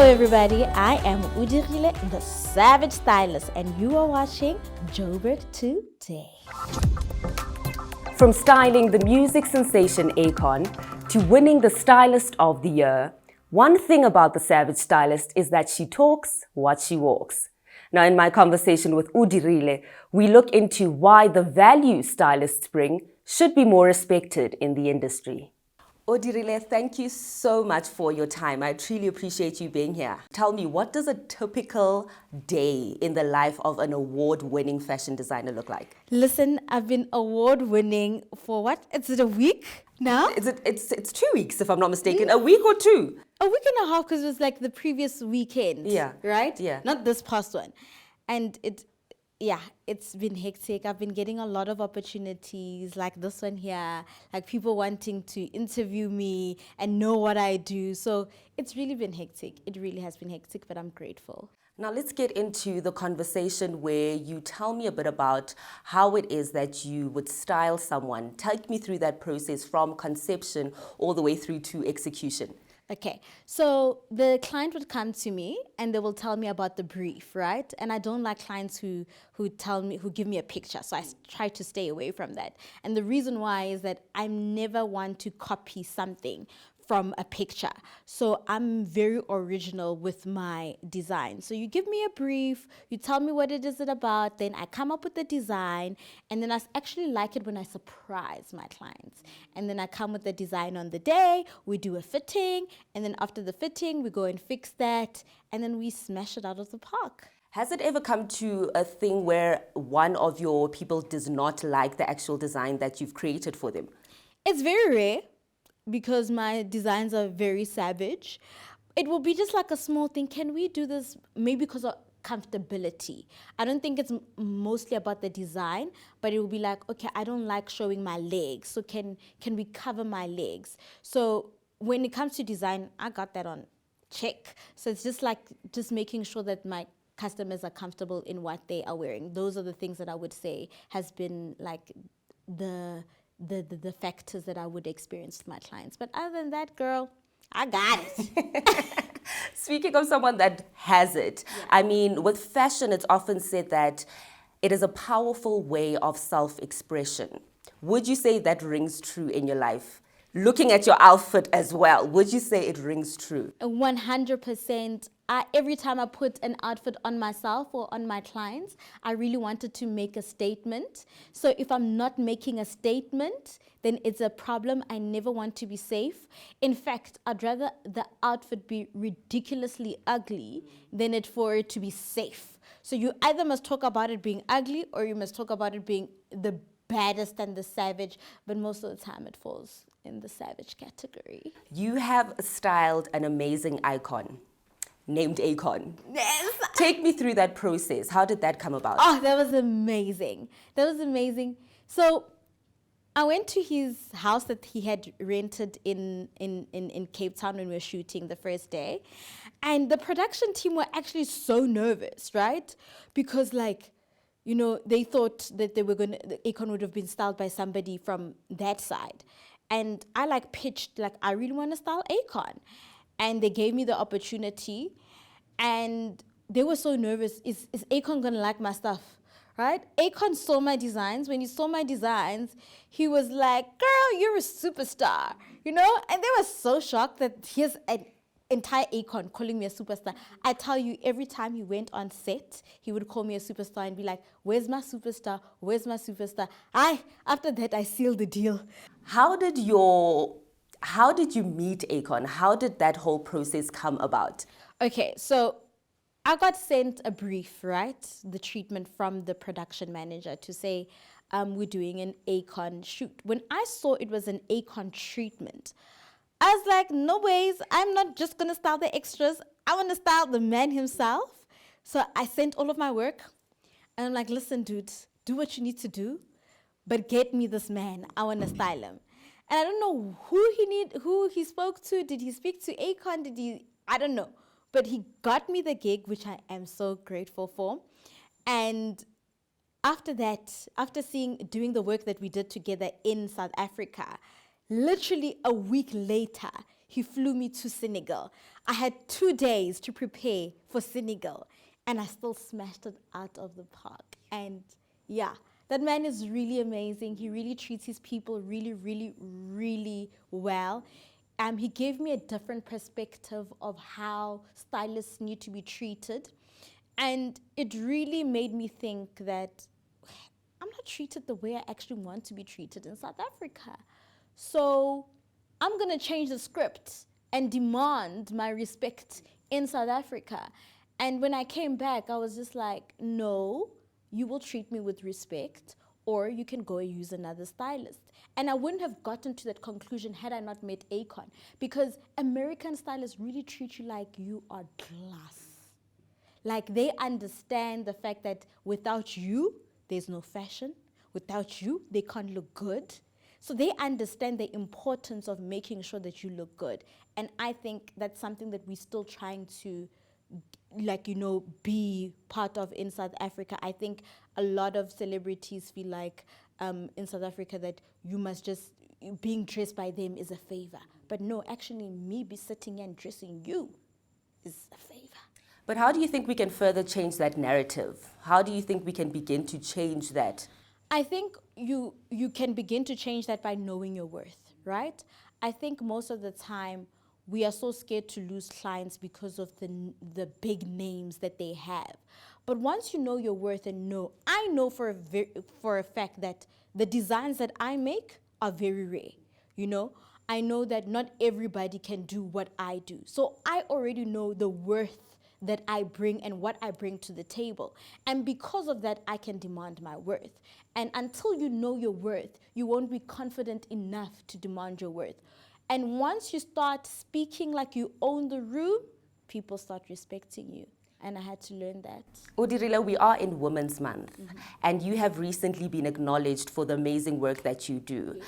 Hello everybody, I am Odirile The Savage Stylist and you are watching Joburgtoday. From styling the music sensation Akon to winning the Stylist of the Year, one thing about the Savage Stylist is that she talks what she walks. Now in my conversation with Odirile, we look into why the value stylists bring should be more respected in the industry. Odirile, thank you so much for your time. I truly appreciate you being here. Tell me, what does a typical day in the life of an award-winning fashion designer look like? Listen, I've been award-winning for what? Is it a week now? It's 2 weeks, if I'm not mistaken. A week or two? A week and a half, because it was like the previous weekend. Yeah. Right? Yeah. Not this past one. And it's been hectic. I've been getting a lot of opportunities like this one here, like people wanting to interview me and know what I do. So it's really been hectic. It really has been hectic, but I'm grateful. Now let's get into the conversation where you tell me a bit about how it is that you would style someone. Take me through that process from conception all the way through to execution. Okay, so the client would come to me and they will tell me about the brief, right? And I don't like clients who give me a picture, so I try to stay away from that. And the reason why is that I never want to copy something from a picture. So I'm very original with my design. So you give me a brief, you tell me what it is about, then I come up with the design, and then I actually like it when I surprise my clients. And then I come with the design on the day, we do a fitting, and then after the fitting, we go and fix that, and then we smash it out of the park. Has it ever come to a thing where one of your people does not like the actual design that you've created for them? It's very rare, because my designs are very savage. It will be just like a small thing. Can we do this maybe because of comfortability? I don't think it's mostly about the design, but it will be like, okay, I don't like showing my legs, so can we cover my legs? So when it comes to design, I got that on check. So it's just making sure that my customers are comfortable in what they are wearing. Those are the things that I would say has been like the factors that I would experience with my clients. But other than that, girl, I got it. Speaking of someone that has it, yeah. I mean, with fashion, it's often said that it is a powerful way of self-expression. Would you say that rings true in your life? Looking at your outfit as well, would you say it rings true? 100%. Every time I put an outfit on myself or on my clients, I really wanted to make a statement. So if I'm not making a statement, then it's a problem. I never want to be safe. In fact, I'd rather the outfit be ridiculously ugly than for it to be safe. So you either must talk about it being ugly or you must talk about it being the baddest and the savage, but most of the time it falls in the savage category. You have styled an amazing icon named Akon. Yes. Take me through that process. How did that come about? Oh, that was amazing. That was amazing. So I went to his house that he had rented in Cape Town when we were shooting the first day. And the production team were actually so nervous, right? Because they thought that Akon would have been styled by somebody from that side. And I pitched, I really want to style Akon. And they gave me the opportunity. And they were so nervous. Is Akon going to like my stuff? Right? Akon saw my designs. When he saw my designs, he was like, girl, you're a superstar. And they were so shocked that here's an entire Akon calling me a superstar. I tell you, every time he went on set, he would call me a superstar and be like, where's my superstar? Where's my superstar? After that, I sealed the deal. How did you meet Akon? How did that whole process come about? Okay, so I got sent a brief, right? The treatment from the production manager to say, we're doing an Akon shoot. When I saw it was an Akon treatment, I was like, no ways, I'm not just going to style the extras. I want to style the man himself. So I sent all of my work. And I'm like, listen, dude, do what you need to do, but get me this man. I want to style him. And I don't know who he spoke to. Did he speak to Akon? I don't know. But he got me the gig, which I am so grateful for. And after that, after doing the work that we did together in South Africa, literally a week later, he flew me to Senegal. I had 2 days to prepare for Senegal, and I still smashed it out of the park. And yeah, that man is really amazing. He really treats his people really, really, really well. He gave me a different perspective of how stylists need to be treated. And it really made me think that I'm not treated the way I actually want to be treated in South Africa. So I'm going to change the script and demand my respect in South Africa. And when I came back, I was just like, no, you will treat me with respect, or you can go and use another stylist. And I wouldn't have gotten to that conclusion had I not met Akon, because American stylists really treat you like you are glass. Like they understand the fact that without you, there's no fashion. Without you, they can't look good. So they understand the importance of making sure that you look good. And I think that's something that we're still trying to, be part of in South Africa. I think a lot of celebrities feel like in South Africa that you must just, being dressed by them is a favor. But no, actually me be sitting here and dressing you is a favor. But how do you think we can further change that narrative? How do you think we can begin to change that? I think you can begin to change that by knowing your worth, right? I think most of the time we are so scared to lose clients because of the big names that they have. But once you know your worth I know for a fact that the designs that I make are very rare, I know that not everybody can do what I do. So I already know the worth that I bring and what I bring to the table. And because of that, I can demand my worth. And until you know your worth, you won't be confident enough to demand your worth. And once you start speaking like you own the room, people start respecting you. And I had to learn that. Odirile, we are in Women's Month, and you have recently been acknowledged for the amazing work that you do. Yes.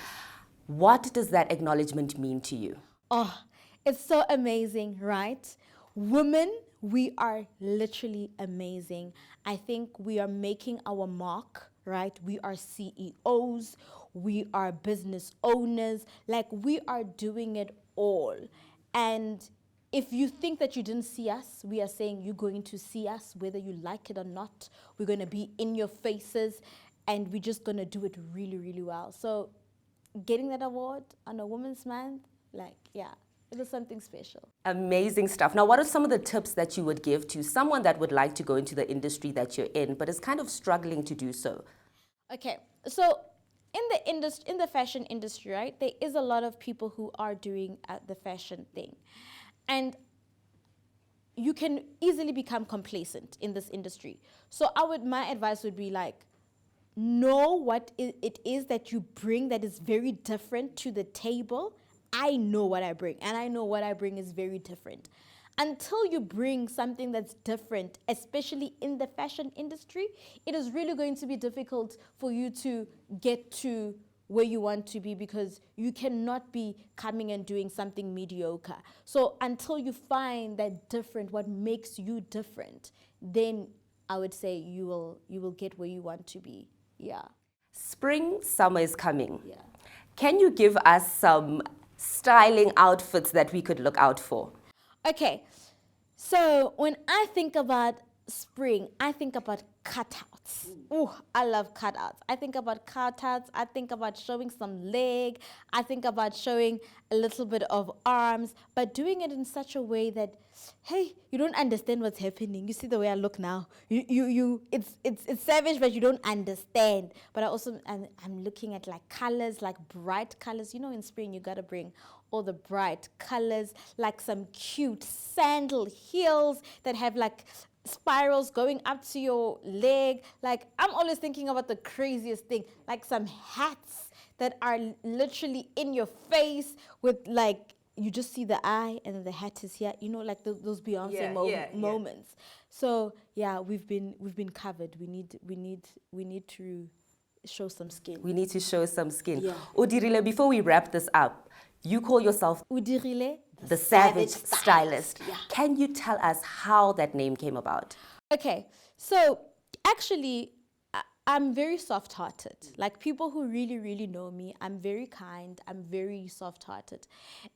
What does that acknowledgement mean to you? Oh, it's so amazing, right? Women, we are literally amazing. I think we are making our mark, right? We are CEOs, we are business owners, like we are doing it all. And if you think that you didn't see us, we are saying you're going to see us, whether you like it or not. We're going to be in your faces, and we're just going to do it really, really well. So getting that award on a Women's Month, it was something special. Amazing stuff. Now, what are some of the tips that you would give to someone that would like to go into the industry that you're in, but is kind of struggling to do so? Okay, so in the fashion industry, right, there is a lot of people who are doing the fashion thing. And you can easily become complacent in this industry. So my advice would be know what it is that you bring that is very different to the table. I know what I bring, and I know what I bring is very different. Until you bring something that's different, especially in the fashion industry, it is really going to be difficult for you to get to where you want to be, because you cannot be coming and doing something mediocre. So until you find that different, what makes you different, then I would say you will get where you want to be. Yeah. Spring, summer is coming. Yeah. Can you give us some styling outfits that we could look out for? Okay, so when I think about spring, I think about cutouts. Ooh, I love cutouts. I think about cutouts. I think about showing some leg. I think about showing a little bit of arms, but doing it in such a way that, hey, you don't understand what's happening. You see the way I look now. It's savage, but you don't understand. But I'm looking at colors, bright colors. In spring you gotta bring all the bright colors, some cute sandal heels that have spirals going up to your leg. I'm always thinking about the craziest thing, some hats that are literally in your face with you just see the eye and then the hat is here, those Beyonce moments. So yeah, we've been covered. We need to show some skin. We need to show some skin. Yeah. Odirile, before we wrap this up, you call yourself Odirile The Savage Stylist. Yeah. Can you tell us how that name came about? Okay, so actually, I'm very soft-hearted. Like people who really, really know me, I'm very kind. I'm very soft-hearted.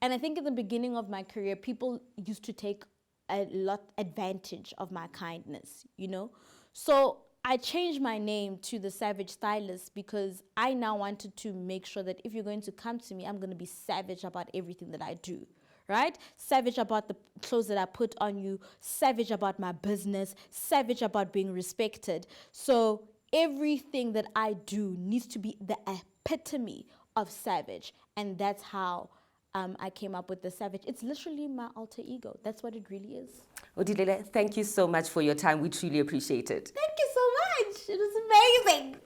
And I think in the beginning of my career, people used to take a lot advantage of my kindness, you know? So I changed my name to the Savage Stylist because I now wanted to make sure that if you're going to come to me, I'm going to be savage about everything that I do. Right? Savage about the clothes that I put on you, savage about my business, savage about being respected. So everything that I do needs to be the epitome of savage. And that's how I came up with the savage. It's literally my alter ego. That's what it really is. Odirile, thank you so much for your time. We truly appreciate it. Thank you so much. It was amazing.